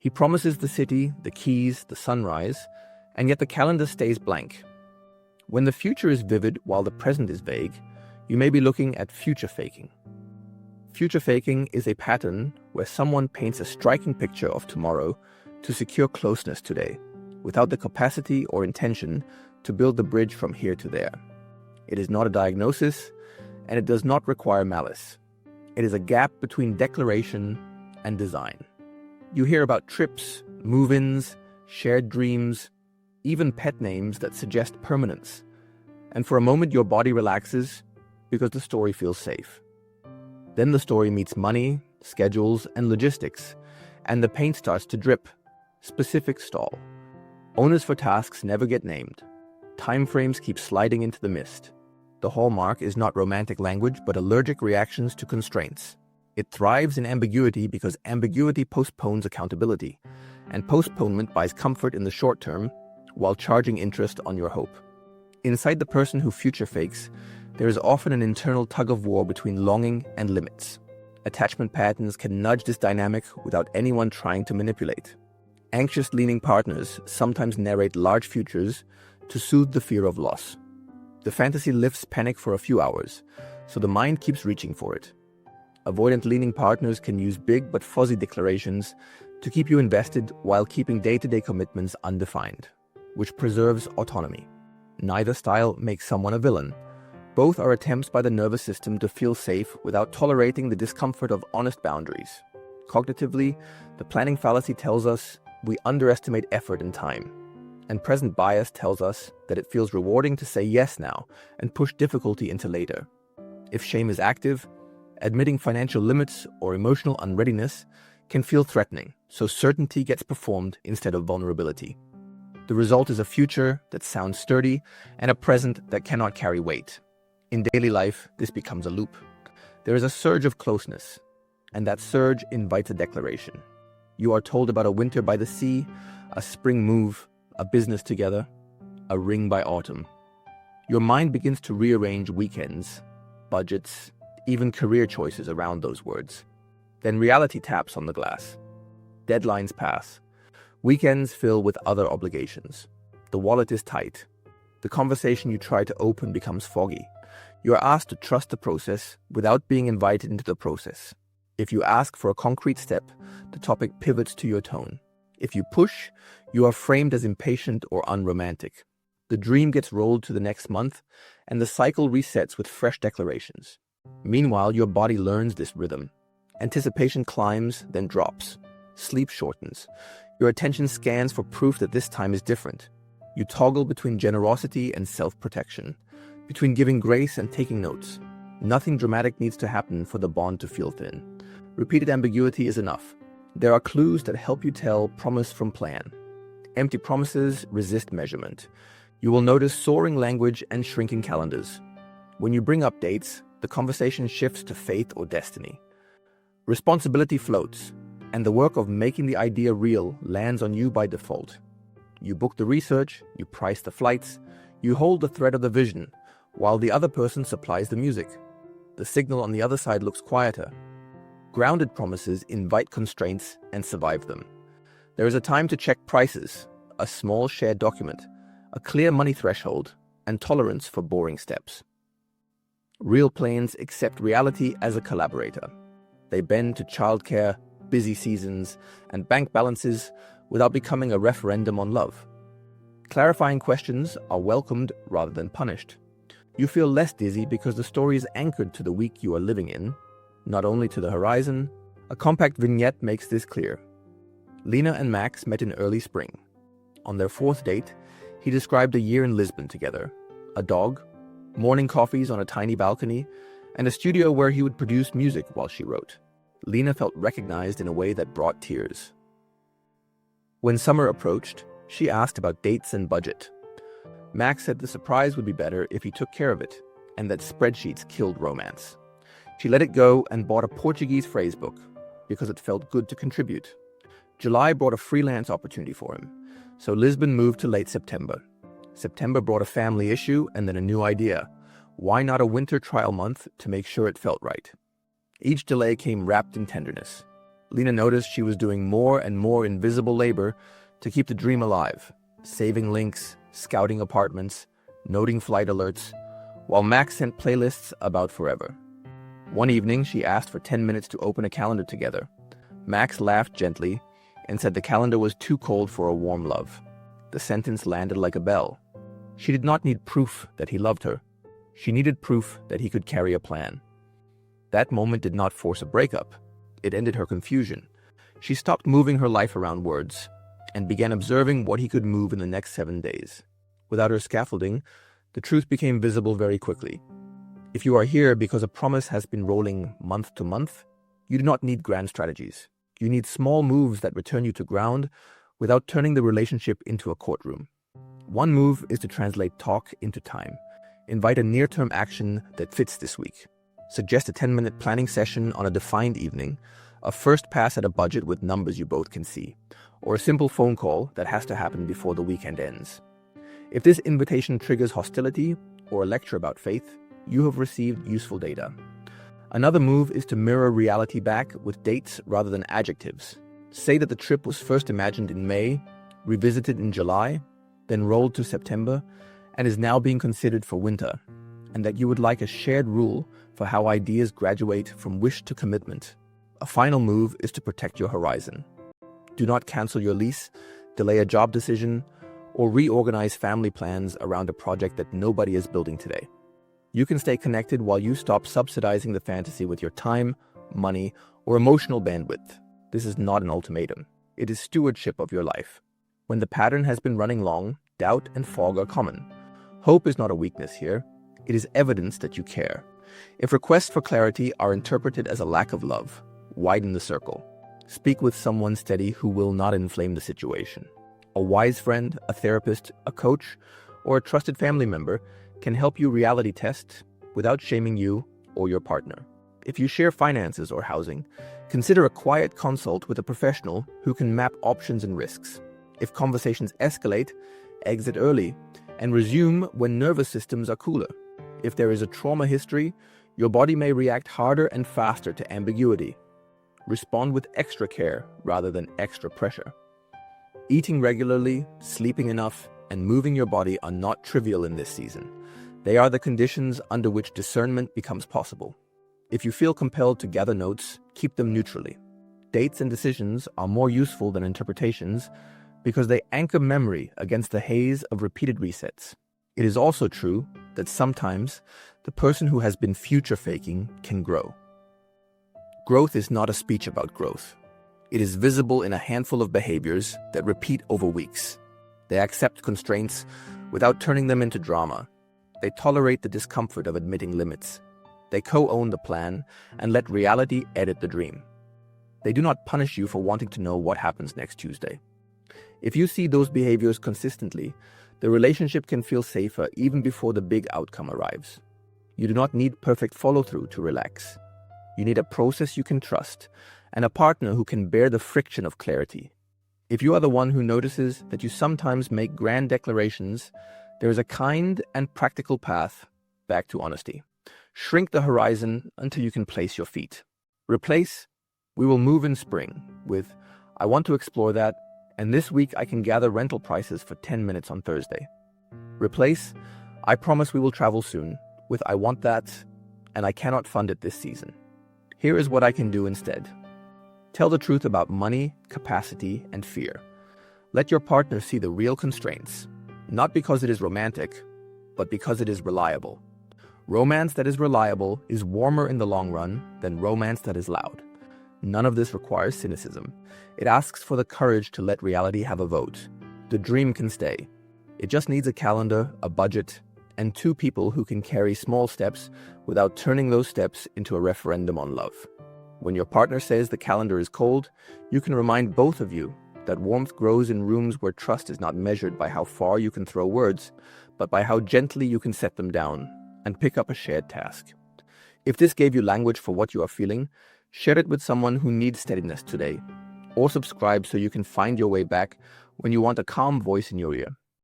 He promises the city, the keys, the sunrise, and yet the calendar stays blank. When the future is vivid while the present is vague, you may be looking at future faking. Future faking is a pattern where someone paints a striking picture of tomorrow to secure closeness today, without the capacity or intention to build the bridge from here to there. It is not a diagnosis, and it does not require malice. It is a gap between declaration and design. You hear about trips, move-ins, shared dreams, even pet names that suggest permanence. And for a moment your body relaxes because the story feels safe. Then the story meets money, schedules, and logistics, and the paint starts to drip. Specifics stall. Owners for tasks never get named. Timeframes keep sliding into the mist. The hallmark is not romantic language, but allergic reactions to constraints. It thrives in ambiguity because ambiguity postpones accountability, and postponement buys comfort in the short term while charging interest on your hope. Inside the person who future fakes, there is often an internal tug-of-war between longing and limits. Attachment patterns can nudge this dynamic without anyone trying to manipulate. Anxious-leaning partners sometimes narrate large futures to soothe the fear of loss. The fantasy lifts panic for a few hours, so the mind keeps reaching for it. Avoidant-leaning partners can use big but fuzzy declarations to keep you invested while keeping day-to-day commitments undefined, which preserves autonomy. Neither style makes someone a villain. Both are attempts by the nervous system to feel safe without tolerating the discomfort of honest boundaries. Cognitively, the planning fallacy tells us we underestimate effort and time, and present bias tells us that it feels rewarding to say yes now and push difficulty into later. If shame is active, admitting financial limits or emotional unreadiness can feel threatening, so certainty gets performed instead of vulnerability. The result is a future that sounds sturdy and a present that cannot carry weight. In daily life, this becomes a loop. There is a surge of closeness, and that surge invites a declaration. You are told about a winter by the sea, a spring move, a business together, a ring by autumn. Your mind begins to rearrange weekends, budgets, even career choices around those words. Then reality taps on the glass. Deadlines pass. Weekends fill with other obligations. The wallet is tight. The conversation you try to open becomes foggy. You are asked to trust the process without being invited into the process. If you ask for a concrete step, the topic pivots to your tone. If you push, you are framed as impatient or unromantic. The dream gets rolled to the next month, and the cycle resets with fresh declarations. Meanwhile, your body learns this rhythm. Anticipation climbs, then drops. Sleep shortens. Your attention scans for proof that this time is different. You toggle between generosity and self-protection, between giving grace and taking notes. Nothing dramatic needs to happen for the bond to feel thin. Repeated ambiguity is enough. There are clues that help you tell promise from plan. Empty promises resist measurement. You will notice soaring language and shrinking calendars. When you bring up dates, the conversation shifts to faith or destiny. Responsibility floats, and the work of making the idea real lands on you by default. You book the research, you price the flights, you hold the thread of the vision, while the other person supplies the music. The signal on the other side looks quieter. Grounded promises invite constraints and survive them. There is a time to check prices, a small shared document, a clear money threshold, and tolerance for boring steps. Real planes accept reality as a collaborator. They bend to childcare, busy seasons, and bank balances without becoming a referendum on love. Clarifying questions are welcomed rather than punished. You feel less dizzy because the story is anchored to the week you are living in, not only to the horizon. A compact vignette makes this clear. Lena and Max met in early spring. On their fourth date, he described a year in Lisbon together, a dog, morning coffees on a tiny balcony, and a studio where he would produce music while she wrote. Lena felt recognized in a way that brought tears. When summer approached, she asked about dates and budget. Max said the surprise would be better if he took care of it, and that spreadsheets killed romance. She let it go and bought a Portuguese phrasebook, because it felt good to contribute. July brought a freelance opportunity for him, so Lisbon moved to late September. September brought a family issue and then a new idea. Why not a winter trial month to make sure it felt right? Each delay came wrapped in tenderness. Lena noticed she was doing more and more invisible labor to keep the dream alive, saving links, scouting apartments, noting flight alerts, while Max sent playlists about forever. One evening, she asked for 10 minutes to open a calendar together. Max laughed gently and said the calendar was too cold for a warm love. The sentence landed like a bell. She did not need proof that he loved her. She needed proof that he could carry a plan. That moment did not force a breakup. It ended her confusion. She stopped moving her life around words and began observing what he could move in the next 7 days. Without her scaffolding, the truth became visible very quickly. If you are here because a promise has been rolling month to month, you do not need grand strategies. You need small moves that return you to ground without turning the relationship into a courtroom. One move is to translate talk into time. Invite a near-term action that fits this week. Suggest a 10-minute planning session on a defined evening, a first pass at a budget with numbers you both can see, or a simple phone call that has to happen before the weekend ends. If this invitation triggers hostility or a lecture about faith, you have received useful data. Another move is to mirror reality back with dates rather than adjectives. Say that the trip was first imagined in May, revisited in July, then rolled to September, and is now being considered for winter, and that you would like a shared rule for how ideas graduate from wish to commitment. A final move is to protect your horizon. Do not cancel your lease, delay a job decision, or reorganize family plans around a project that nobody is building today. You can stay connected while you stop subsidizing the fantasy with your time, money, or emotional bandwidth. This is not an ultimatum. It is stewardship of your life. When the pattern has been running long, doubt and fog are common. Hope is not a weakness here. It is evidence that you care. If requests for clarity are interpreted as a lack of love, widen the circle. Speak with someone steady who will not inflame the situation. A wise friend, a therapist, a coach, or a trusted family member can help you reality test without shaming you or your partner. If you share finances or housing, consider a quiet consult with a professional who can map options and risks. If conversations escalate, exit early and resume when nervous systems are cooler. If there is a trauma history, your body may react harder and faster to ambiguity. Respond with extra care rather than extra pressure. Eating regularly, sleeping enough, and moving your body are not trivial in this season. They are the conditions under which discernment becomes possible. If you feel compelled to gather notes, keep them neutrally. Dates and decisions are more useful than interpretations because they anchor memory against the haze of repeated resets. It is also true that sometimes the person who has been future faking can grow. Growth is not a speech about growth. It is visible in a handful of behaviors that repeat over weeks. They accept constraints without turning them into drama. They tolerate the discomfort of admitting limits. They co-own the plan and let reality edit the dream. They do not punish you for wanting to know what happens next Tuesday. If you see those behaviors consistently, the relationship can feel safer even before the big outcome arrives. You do not need perfect follow-through to relax. You need a process you can trust and a partner who can bear the friction of clarity. If you are the one who notices that you sometimes make grand declarations, there is a kind and practical path back to honesty. Shrink the horizon until you can place your feet. Replace, "We will move in spring," with, "I want to explore that, and this week I can gather rental prices for 10 minutes on Thursday." Replace, "I promise we will travel soon," with, "I want that, and I cannot fund it this season. Here is what I can do instead." Tell the truth about money, capacity, and fear. Let your partner see the real constraints, not because it is romantic, but because it is reliable. Romance that is reliable is warmer in the long run than romance that is loud. None of this requires cynicism. It asks for the courage to let reality have a vote. The dream can stay. It just needs a calendar, a budget, and two people who can carry small steps without turning those steps into a referendum on love. When your partner says the calendar is cold, you can remind both of you that warmth grows in rooms where trust is not measured by how far you can throw words, but by how gently you can set them down and pick up a shared task. If this gave you language for what you are feeling, share it with someone who needs steadiness today, or subscribe so you can find your way back when you want a calm voice in your ear.